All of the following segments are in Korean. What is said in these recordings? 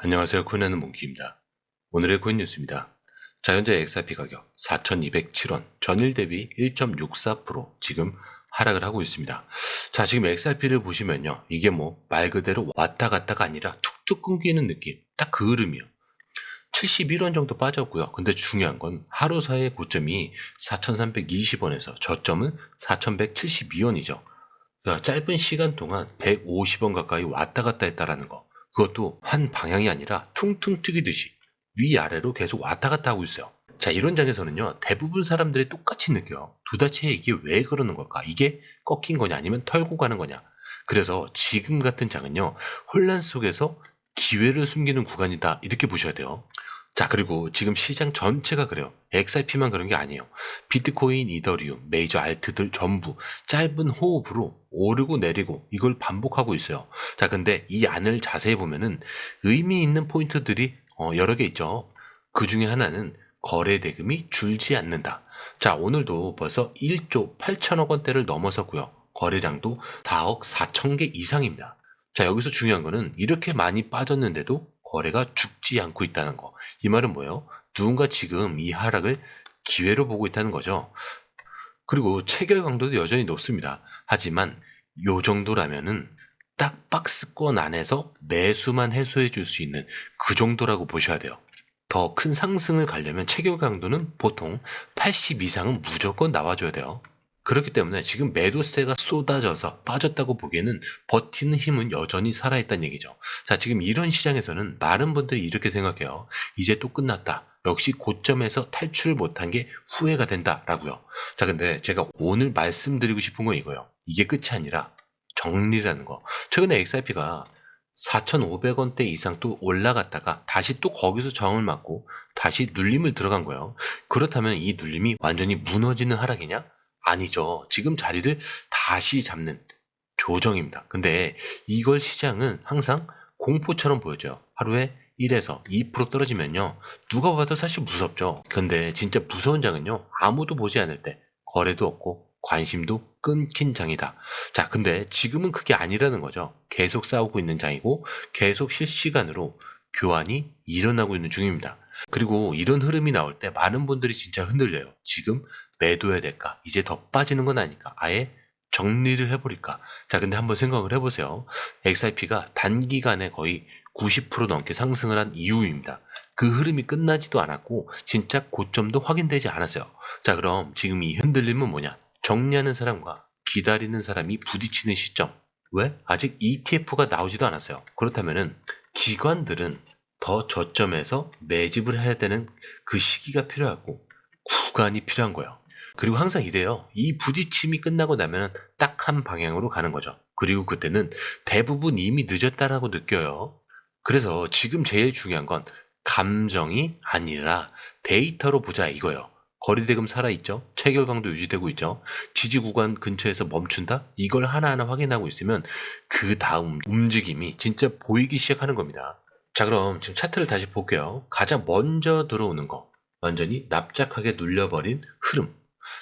안녕하세요. 코인하는 몽키입니다. 오늘의 코인 뉴스입니다. 자, 현재 XRP 가격 4,207원, 전일 대비 1.64% 지금 하락을 하고 있습니다. 자, 지금 XRP를 보시면요. 이게 뭐 말 그대로 왔다 갔다가 아니라 툭툭 끊기는 느낌. 딱 그 흐름이요. 71원 정도 빠졌고요. 근데 중요한 건 하루 사이의 고점이 4,320원에서 저점은 4,172원이죠. 짧은 시간 동안 150원 가까이 왔다 갔다 했다라는 거. 그것도 한 방향이 아니라 퉁퉁 튀기듯이 위아래로 계속 왔다 갔다 하고 있어요. 자, 이런 장에서는요, 대부분 사람들이 똑같이 느껴요. 도대체 이게 왜 그러는 걸까? 이게 꺾인 거냐, 아니면 털고 가는 거냐. 그래서 지금 같은 장은요, 혼란 속에서 기회를 숨기는 구간이다. 이렇게 보셔야 돼요. 자, 그리고 지금 시장 전체가 그래요. XRP만 그런 게 아니에요. 비트코인, 이더리움, 메이저 알트들 전부 짧은 호흡으로 오르고 내리고 이걸 반복하고 있어요. 자, 근데 이 안을 자세히 보면은 의미 있는 포인트들이 여러 개 있죠. 그 중에 하나는 거래 대금이 줄지 않는다. 자, 오늘도 벌써 1조 8천억 원대를 넘어섰고요. 거래량도 4억 4천 개 이상입니다. 자, 여기서 중요한 거는 이렇게 많이 빠졌는데도 거래가 죽지 않고 있다는 거. 이 말은 뭐예요? 누군가 지금 이 하락을 기회로 보고 있다는 거죠. 그리고 체결 강도도 여전히 높습니다. 하지만 요 정도라면은 딱 박스권 안에서 매수만 해소해 줄 수 있는 그 정도라고 보셔야 돼요. 더 큰 상승을 가려면 체결 강도는 보통 80 이상은 무조건 나와줘야 돼요. 그렇기 때문에 지금 매도세가 쏟아져서 빠졌다고 보기에는 버티는 힘은 여전히 살아있다는 얘기죠. 자, 지금 이런 시장에서는 많은 분들이 이렇게 생각해요. 이제 또 끝났다. 역시 고점에서 탈출을 못한 게 후회가 된다라고요. 자, 근데 제가 오늘 말씀드리고 싶은 건 이거예요. 이게 끝이 아니라 정리라는 거. 최근에 XRP가 4,500원대 이상 또 올라갔다가 다시 또 거기서 저항을 맞고 다시 눌림을 들어간 거예요. 그렇다면 이 눌림이 완전히 무너지는 하락이냐? 아니죠. 지금 자리를 다시 잡는 조정입니다. 근데 이걸 시장은 항상 공포처럼 보여져요. 하루에 1에서 2% 떨어지면요. 누가 봐도 사실 무섭죠. 근데 진짜 무서운 장은요. 아무도 보지 않을 때 거래도 없고 관심도 끊긴 장이다. 자, 근데 지금은 그게 아니라는 거죠. 계속 싸우고 있는 장이고 계속 실시간으로 교환이 일어나고 있는 중입니다. 그리고 이런 흐름이 나올 때 많은 분들이 진짜 흔들려요. 지금 매도해야 될까? 이제 더 빠지는 건 아니까? 아예 정리를 해버릴까? 자, 근데 한번 생각을 해보세요. XRP가 단기간에 거의 90% 넘게 상승을 한 이유입니다. 그 흐름이 끝나지도 않았고 진짜 고점도 확인되지 않았어요. 자, 그럼 지금 이 흔들림은 뭐냐? 정리하는 사람과 기다리는 사람이 부딪히는 시점. 왜? 아직 ETF가 나오지도 않았어요. 그렇다면은 기관들은 더 저점에서 매집을 해야 되는 그 시기가 필요하고 구간이 필요한 거예요. 그리고 항상 이래요. 이 부딪힘이 끝나고 나면 딱 한 방향으로 가는 거죠. 그리고 그때는 대부분 이미 늦었다라고 느껴요. 그래서 지금 제일 중요한 건 감정이 아니라 데이터로 보자 이거예요. 거리대금 살아있죠? 체결 강도 유지되고 있죠? 지지 구간 근처에서 멈춘다? 이걸 하나하나 확인하고 있으면 그 다음 움직임이 진짜 보이기 시작하는 겁니다. 자, 그럼 지금 차트를 다시 볼게요. 가장 먼저 들어오는 거. 완전히 납작하게 눌려버린 흐름.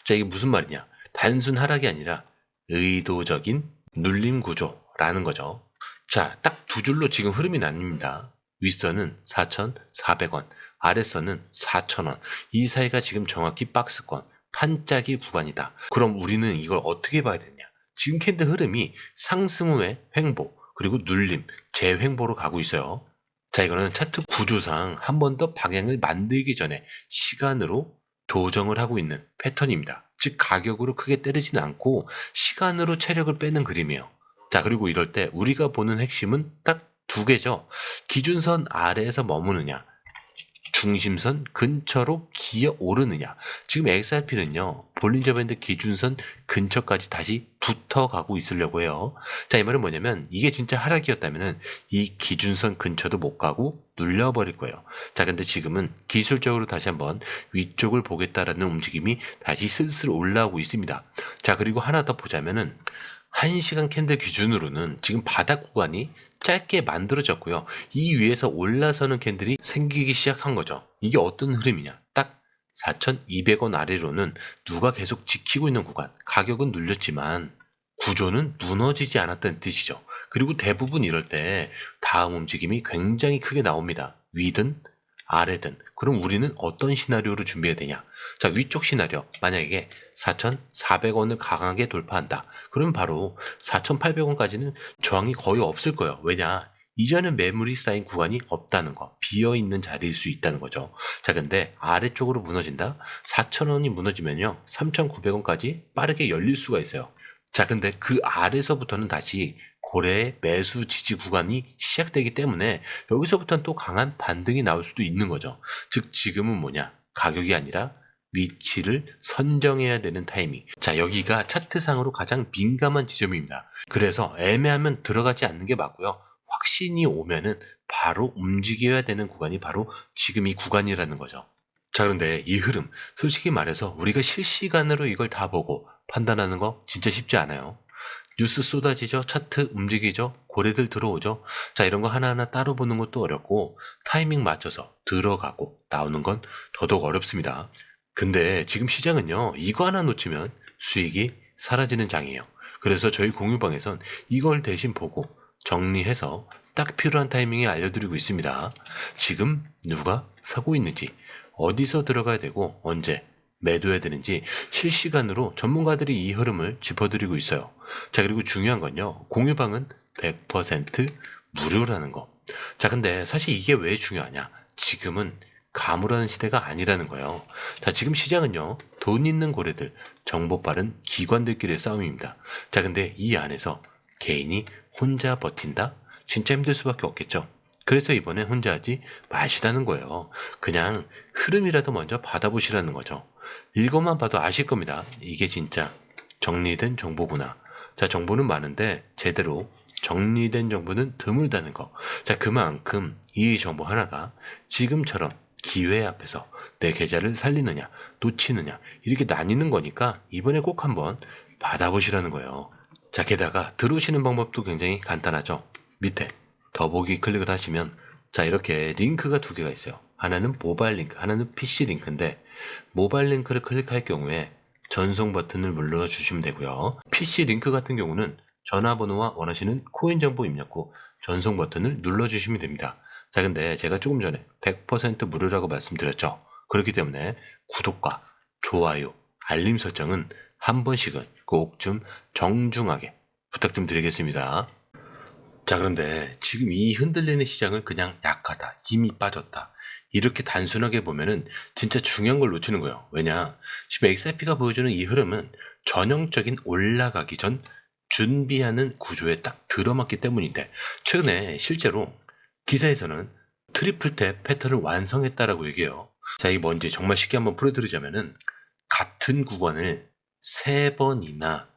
자, 이게 무슨 말이냐? 단순 하락이 아니라 의도적인 눌림 구조라는 거죠. 자, 딱 두 줄로 지금 흐름이 나뉩니다. 윗선은 4,400원, 아랫선은 4,000원. 이 사이가 지금 정확히 박스권, 판짜기 구간이다. 그럼 우리는 이걸 어떻게 봐야 되냐? 지금 캔들 흐름이 상승 후의 횡보, 그리고 눌림, 재횡보로 가고 있어요. 자, 이거는 차트 구조상 한 번 더 방향을 만들기 전에 시간으로 조정을 하고 있는 패턴입니다. 즉 가격으로 크게 때리지는 않고 시간으로 체력을 빼는 그림이에요. 자, 그리고 이럴 때 우리가 보는 핵심은 딱 두 개죠. 기준선 아래에서 머무느냐, 중심선 근처로 기어 오르느냐. 지금 XRP는요, 볼린저 밴드 기준선 근처까지 다시 붙어가고 있으려고 해요. 자, 이 말은 뭐냐면 이게 진짜 하락이었다면은 이 기준선 근처도 못 가고 눌려버릴 거예요. 자, 근데 지금은 기술적으로 다시 한번 위쪽을 보겠다라는 움직임이 다시 슬슬 올라오고 있습니다. 자, 그리고 하나 더 보자면은 1시간 캔들 기준으로는 지금 바닥 구간이 짧게 만들어졌고요. 이 위에서 올라서는 캔들이 생기기 시작한 거죠. 이게 어떤 흐름이냐? 딱 4,200원 아래로는 누가 계속 지키고 있는 구간. 가격은 눌렸지만 구조는 무너지지 않았다는 뜻이죠. 그리고 대부분 이럴 때 다음 움직임이 굉장히 크게 나옵니다. 위든 아래든. 그럼 우리는 어떤 시나리오를 준비해야 되냐? 자, 위쪽 시나리오. 만약에 4,400원을 강하게 돌파한다. 그럼 바로 4,800원까지는 저항이 거의 없을 거예요. 왜냐? 이전에 매물이 쌓인 구간이 없다는 거, 비어있는 자리일 수 있다는 거죠. 자, 근데 아래쪽으로 무너진다? 4,000원이 무너지면요, 3,900원까지 빠르게 열릴 수가 있어요. 자, 근데 그 아래서부터는 다시 고래의 매수 지지 구간이 시작되기 때문에 여기서부터는 또 강한 반등이 나올 수도 있는 거죠. 즉, 지금은 뭐냐? 가격이 아니라 위치를 선정해야 되는 타이밍. 자, 여기가 차트상으로 가장 민감한 지점입니다. 그래서 애매하면 들어가지 않는 게 맞고요. 확신이 오면은 바로 움직여야 되는 구간이 바로 지금 이 구간이라는 거죠. 자, 그런데 이 흐름, 솔직히 말해서 우리가 실시간으로 이걸 다 보고 판단하는 거 진짜 쉽지 않아요. 뉴스 쏟아지죠? 차트 움직이죠? 고래들 들어오죠? 자, 이런 거 하나하나 따로 보는 것도 어렵고 타이밍 맞춰서 들어가고 나오는 건 더더욱 어렵습니다. 근데 지금 시장은요, 이거 하나 놓치면 수익이 사라지는 장이에요. 그래서 저희 공유방에선 이걸 대신 보고 정리해서 딱 필요한 타이밍에 알려드리고 있습니다. 지금 누가 사고 있는지, 어디서 들어가야 되고 언제 매도해야 되는지 실시간으로 전문가들이 이 흐름을 짚어드리고 있어요. 자, 그리고 중요한 건요, 공유방은 100% 무료라는 거. 자, 근데 사실 이게 왜 중요하냐? 지금은 가물하는 시대가 아니라는 거예요. 자, 지금 시장은요, 돈 있는 고래들, 정보 빠른 기관들끼리의 싸움입니다. 자, 근데 이 안에서 개인이 혼자 버틴다? 진짜 힘들 수밖에 없겠죠. 그래서 이번에 혼자 하지 마시라는 거예요. 그냥 흐름이라도 먼저 받아보시라는 거죠. 이것만 봐도 아실 겁니다. 이게 진짜 정리된 정보구나. 자, 정보는 많은데 제대로 정리된 정보는 드물다는 거. 자, 그만큼 이 정보 하나가 지금처럼 기회 앞에서 내 계좌를 살리느냐, 놓치느냐, 이렇게 나뉘는 거니까 이번에 꼭 한번 받아보시라는 거예요. 자, 게다가 들어오시는 방법도 굉장히 간단하죠. 밑에 더보기 클릭을 하시면 자, 이렇게 링크가 두 개가 있어요. 하나는 모바일 링크, 하나는 PC 링크인데 모바일 링크를 클릭할 경우에 전송 버튼을 눌러주시면 되고요. PC 링크 같은 경우는 전화번호와 원하시는 코인 정보 입력 후 전송 버튼을 눌러주시면 됩니다. 자, 근데 제가 조금 전에 100% 무료라고 말씀드렸죠. 그렇기 때문에 구독과 좋아요, 알림 설정은 한 번씩은 꼭 좀 정중하게 부탁 좀 드리겠습니다. 자, 그런데 지금 이 흔들리는 시장을 그냥 약하다, 힘이 빠졌다, 이렇게 단순하게 보면은 진짜 중요한 걸 놓치는 거예요. 왜냐? 지금 XRP가 보여주는 이 흐름은 전형적인 올라가기 전 준비하는 구조에 딱 들어맞기 때문인데, 최근에 실제로 기사에서는 트리플 탭 패턴을 완성했다라고 얘기해요. 자, 이게 뭔지 정말 쉽게 한번 풀어드리자면은 같은 구간을 3번이나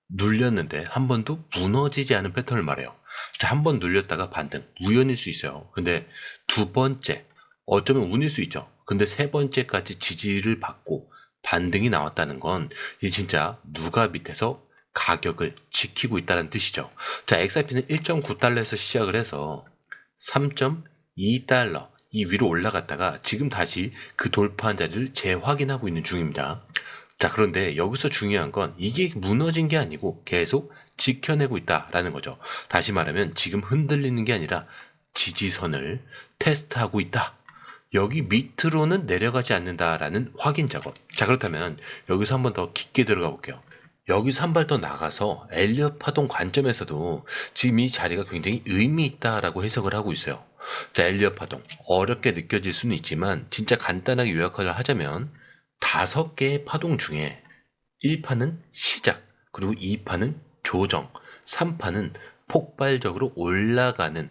눌렸는데 한 번도 무너지지 않은 패턴을 말해요. 자, 한 번 눌렸다가 반등, 우연일 수 있어요. 근데 두 번째, 어쩌면 운일 수 있죠. 근데 세 번째까지 지지를 받고 반등이 나왔다는 건 이게 진짜 누가 밑에서 가격을 지키고 있다는 뜻이죠. 자, XRP는 1.9달러에서 시작을 해서 3.2달러 이 위로 올라갔다가 지금 다시 그 돌파한 자리를 재확인하고 있는 중입니다. 자, 그런데 여기서 중요한 건 이게 무너진 게 아니고 계속 지켜내고 있다라는 거죠. 다시 말하면 지금 흔들리는 게 아니라 지지선을 테스트하고 있다. 여기 밑으로는 내려가지 않는다라는 확인 작업. 자, 그렇다면 여기서 한번 더 깊게 들어가 볼게요. 여기서 한 발 더 나가서 엘리엇 파동 관점에서도 지금 이 자리가 굉장히 의미 있다라고 해석을 하고 있어요. 자, 엘리엇 파동 어렵게 느껴질 수는 있지만 진짜 간단하게 요약을 하자면 5개의 파동 중에 1파는 시작, 그리고 2파는 조정, 3파는 폭발적으로 올라가는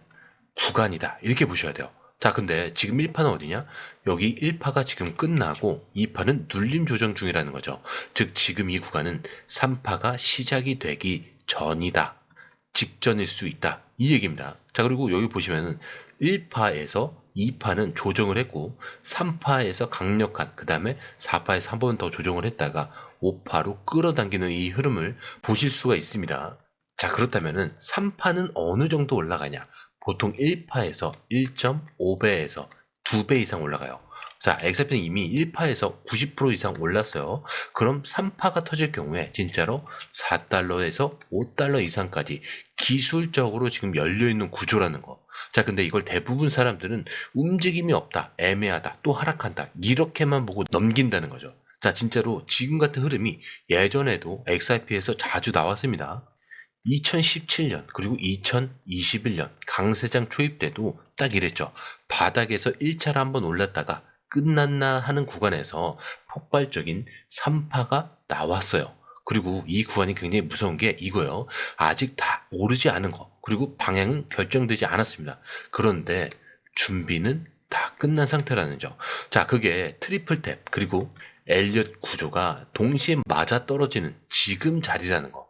구간이다, 이렇게 보셔야 돼요. 자, 근데 지금 1파는 어디냐? 여기 1파가 지금 끝나고 2파는 눌림 조정 중이라는 거죠. 즉 지금 이 구간은 3파가 시작이 되기 전이다, 직전일 수 있다, 이 얘기입니다. 자, 그리고 여기 보시면은 1파에서 2파는 조정을 했고 3파에서 강력한, 그 다음에 4파에서 한 번 더 조정을 했다가 5파로 끌어당기는 이 흐름을 보실 수가 있습니다. 자, 그렇다면은 3파는 어느 정도 올라가냐? 보통 1파에서 1.5배에서 2배 이상 올라가요. 자, XRP는 이미 1파에서 90% 이상 올랐어요. 그럼 3파가 터질 경우에 진짜로 4달러에서 5달러 이상까지 기술적으로 지금 열려있는 구조라는 거. 자, 근데 이걸 대부분 사람들은 움직임이 없다, 애매하다, 또 하락한다, 이렇게만 보고 넘긴다는 거죠. 자, 진짜로 지금 같은 흐름이 예전에도 XRP에서 자주 나왔습니다. 2017년 그리고 2021년 강세장 초입 때도 딱 이랬죠. 바닥에서 1차를 한번 올랐다가 끝났나 하는 구간에서 폭발적인 3파가 나왔어요. 그리고 이 구간이 굉장히 무서운 게 이거예요. 아직 다 오르지 않은 거, 그리고 방향은 결정되지 않았습니다. 그런데 준비는 다 끝난 상태라는 점. 자, 그게 트리플 탭 그리고 엘리엇 구조가 동시에 맞아 떨어지는 지금 자리라는 거.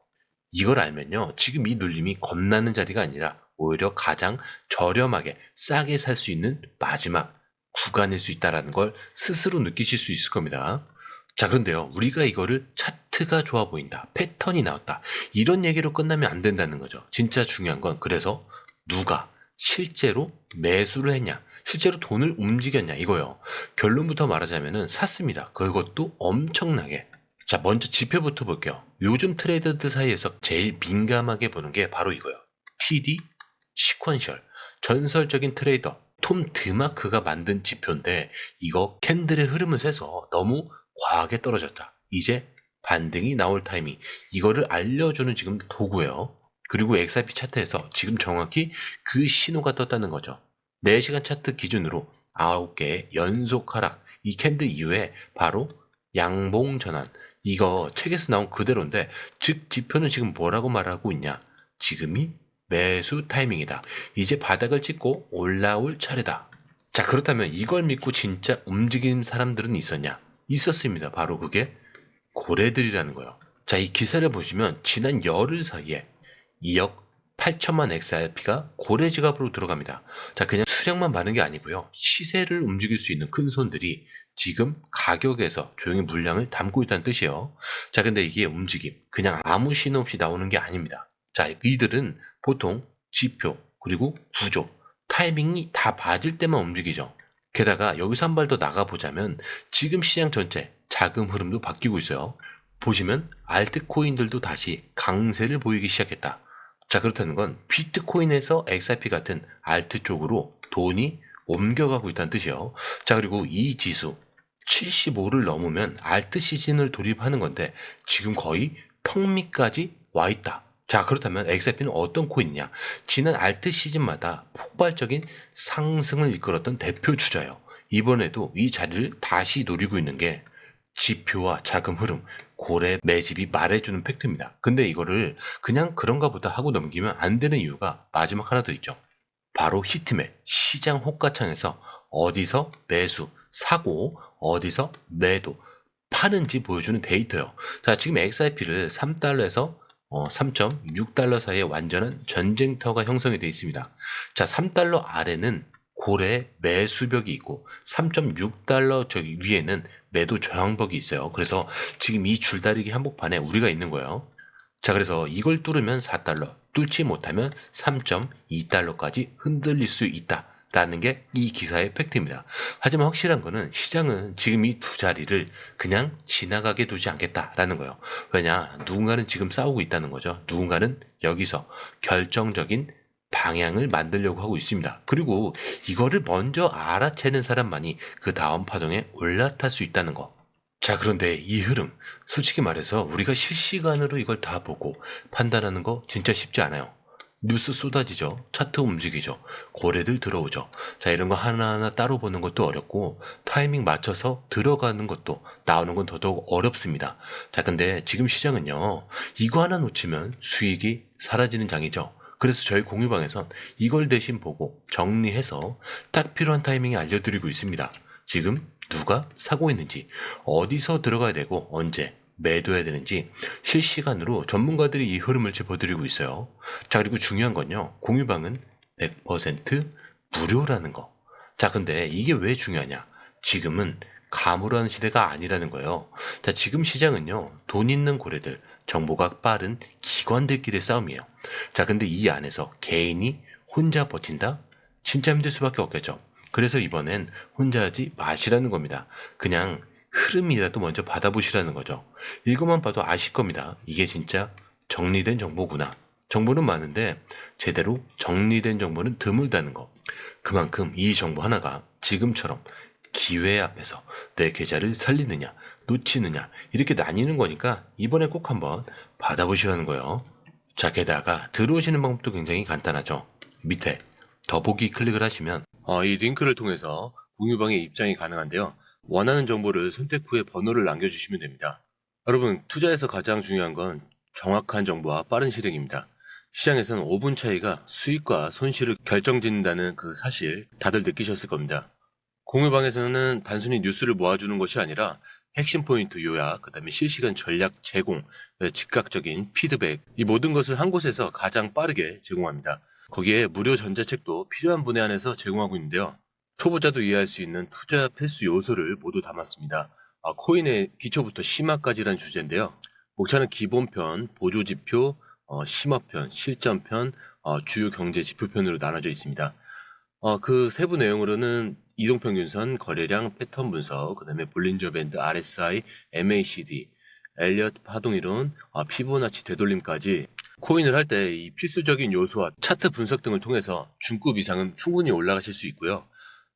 이걸 알면요, 지금 이 눌림이 겁나는 자리가 아니라 오히려 가장 저렴하게 싸게 살 수 있는 마지막 구간일 수 있다는 걸 스스로 느끼실 수 있을 겁니다. 자, 그런데요, 우리가 이거를 차트가 좋아 보인다, 패턴이 나왔다, 이런 얘기로 끝나면 안 된다는 거죠. 진짜 중요한 건 그래서 누가 실제로 매수를 했냐, 실제로 돈을 움직였냐, 이거요. 결론부터 말하자면은 샀습니다. 그것도 엄청나게. 자, 먼저 지표부터 볼게요. 요즘 트레이더들 사이에서 제일 민감하게 보는 게 바로 이거예요. TD 시퀀셜. 전설적인 트레이더 톰 드마크가 만든 지표인데 이거 캔들의 흐름을 세서 너무 과하게 떨어졌다, 이제 반등이 나올 타이밍, 이거를 알려주는 지금 도구예요. 그리고 XRP 차트에서 지금 정확히 그 신호가 떴다는 거죠. 4시간 차트 기준으로 9개의 연속 하락, 이 캔들 이후에 바로 양봉 전환, 이거 책에서 나온 그대로인데, 즉 지표는 지금 뭐라고 말하고 있냐, 지금이 매수 타이밍이다, 이제 바닥을 찍고 올라올 차례다. 자, 그렇다면 이걸 믿고 진짜 움직인 사람들은 있었냐? 있었습니다. 바로 그게 고래들이라는 거예요. 자, 이 기사를 보시면 지난 열흘 사이에 2억 8천만 XRP가 고래 지갑으로 들어갑니다. 자, 그냥 수량만 많은 게 아니고요, 시세를 움직일 수 있는 큰 손들이 지금 가격에서 조용히 물량을 담고 있다는 뜻이에요. 자, 근데 이게 움직임, 그냥 아무 신호 없이 나오는 게 아닙니다. 자, 이들은 보통 지표 그리고 구조, 타이밍이 다 맞을 때만 움직이죠. 게다가 여기서 한 발 더 나가보자면 지금 시장 전체 자금 흐름도 바뀌고 있어요. 보시면 알트코인들도 다시 강세를 보이기 시작했다. 자, 그렇다는 건 비트코인에서 XRP 같은 알트 쪽으로 돈이 옮겨가고 있다는 뜻이에요. 자, 그리고 이 지수 75를 넘으면 알트 시즌을 돌입하는 건데 지금 거의 턱 밑까지 와 있다. 자, 그렇다면 XRP는 어떤 코인이냐? 지난 알트 시즌마다 폭발적인 상승을 이끌었던 대표 주자예요. 이번에도 이 자리를 다시 노리고 있는 게 지표와 자금 흐름, 고래 매집이 말해주는 팩트입니다. 근데 이거를 그냥 그런가 보다 하고 넘기면 안 되는 이유가 마지막 하나 더 있죠. 바로 히트맵, 시장 호가창에서 어디서 매수, 사고, 어디서 매도, 파는지 보여주는 데이터요. 자, 지금 XRP를 3달러에서 3.6달러 사이에 완전한 전쟁터가 형성이 되어 있습니다. 자, 3달러 아래는 고래 매수벽이 있고 3.6달러 저기 위에는 매도 저항벽이 있어요. 그래서 지금 이 줄다리기 한복판에 우리가 있는 거예요. 자, 그래서 이걸 뚫으면 4달러, 뚫지 못하면 3.2달러까지 흔들릴 수 있다 라는 게 이 기사의 팩트입니다. 하지만 확실한 거는 시장은 지금 이 두 자리를 그냥 지나가게 두지 않겠다라는 거예요. 왜냐, 누군가는 지금 싸우고 있다는 거죠. 누군가는 여기서 결정적인 방향을 만들려고 하고 있습니다. 그리고 이거를 먼저 알아채는 사람만이 그 다음 파동에 올라탈 수 있다는 거. 자, 그런데 이 흐름, 솔직히 말해서 우리가 실시간으로 이걸 다 보고 판단하는 거 진짜 쉽지 않아요. 뉴스 쏟아지죠. 차트 움직이죠. 고래들 들어오죠. 자, 이런 거 하나하나 따로 보는 것도 어렵고 타이밍 맞춰서 들어가는 것도 나오는 건 더더욱 어렵습니다. 자, 근데 지금 시장은요, 이거 하나 놓치면 수익이 사라지는 장이죠. 그래서 저희 공유방에선 이걸 대신 보고 정리해서 딱 필요한 타이밍에 알려드리고 있습니다. 지금 누가 사고 있는지, 어디서 들어가야 되고 언제 매도해야 되는지 실시간으로 전문가들이 이 흐름을 짚어드리고 있어요. 자, 그리고 중요한 건요, 공유방은 100% 무료라는 거. 자, 근데 이게 왜 중요하냐? 지금은 가물한 시대가 아니라는 거예요. 자, 지금 시장은요, 돈 있는 고래들, 정보가 빠른 기관들끼리의 싸움이에요. 자, 근데 이 안에서 개인이 혼자 버틴다? 진짜 힘들 수밖에 없겠죠. 그래서 이번엔 혼자 하지 마시라는 겁니다. 그냥 흐름이라도 먼저 받아보시라는 거죠. 이것만 봐도 아실 겁니다. 이게 진짜 정리된 정보구나. 정보는 많은데 제대로 정리된 정보는 드물다는 거. 그만큼 이 정보 하나가 지금처럼 기회 앞에서 내 계좌를 살리느냐 놓치느냐 이렇게 나뉘는 거니까 이번에 꼭 한번 받아보시라는 거예요. 자, 게다가 들어오시는 방법도 굉장히 간단하죠. 밑에 더보기 클릭을 하시면 이 링크를 통해서 공유방에 입장이 가능한데요. 원하는 정보를 선택 후에 번호를 남겨주시면 됩니다. 여러분, 투자에서 가장 중요한 건 정확한 정보와 빠른 실행입니다. 시장에서는 5분 차이가 수익과 손실을 결정짓는다는 그 사실 다들 느끼셨을 겁니다. 공유방에서는 단순히 뉴스를 모아주는 것이 아니라 핵심 포인트 요약, 그 다음에 실시간 전략 제공, 즉각적인 피드백, 이 모든 것을 한 곳에서 가장 빠르게 제공합니다. 거기에 무료 전자책도 필요한 분에 한해서 제공하고 있는데요. 초보자도 이해할 수 있는 투자 필수 요소를 모두 담았습니다. 코인의 기초부터 심화까지라는 주제인데요. 목차는 기본편, 보조지표, 심화편, 실전편, 주요 경제 지표편으로 나눠져 있습니다. 그 세부 내용으로는 이동평균선, 거래량, 패턴 분석, 그 다음에 볼린저 밴드, RSI, MACD, 엘리엇 파동이론, 피보나치 되돌림까지 코인을 할 때 이 필수적인 요소와 차트 분석 등을 통해서 중급 이상은 충분히 올라가실 수 있고요.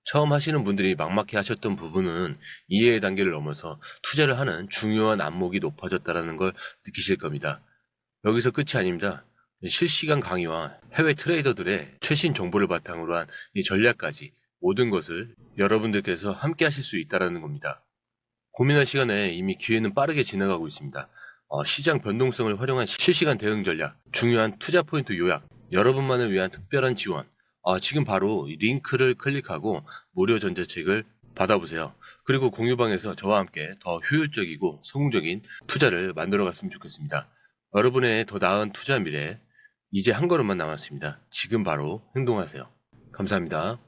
처음 하시는 분들이 막막해 하셨던 부분은 이해의 단계를 넘어서 투자를 하는 중요한 안목이 높아졌다는 걸 느끼실 겁니다. 여기서 끝이 아닙니다. 실시간 강의와 해외 트레이더들의 최신 정보를 바탕으로 한 이 전략까지 모든 것을 여러분들께서 함께 하실 수 있다는 겁니다. 고민할 시간에 이미 기회는 빠르게 지나가고 있습니다. 시장 변동성을 활용한 실시간 대응 전략, 중요한 투자 포인트 요약, 여러분만을 위한 특별한 지원, 지금 바로 이 링크를 클릭하고 무료 전자책을 받아보세요. 그리고 공유방에서 저와 함께 더 효율적이고 성공적인 투자를 만들어 갔으면 좋겠습니다. 여러분의 더 나은 투자 미래, 이제 한 걸음만 남았습니다. 지금 바로 행동하세요. 감사합니다.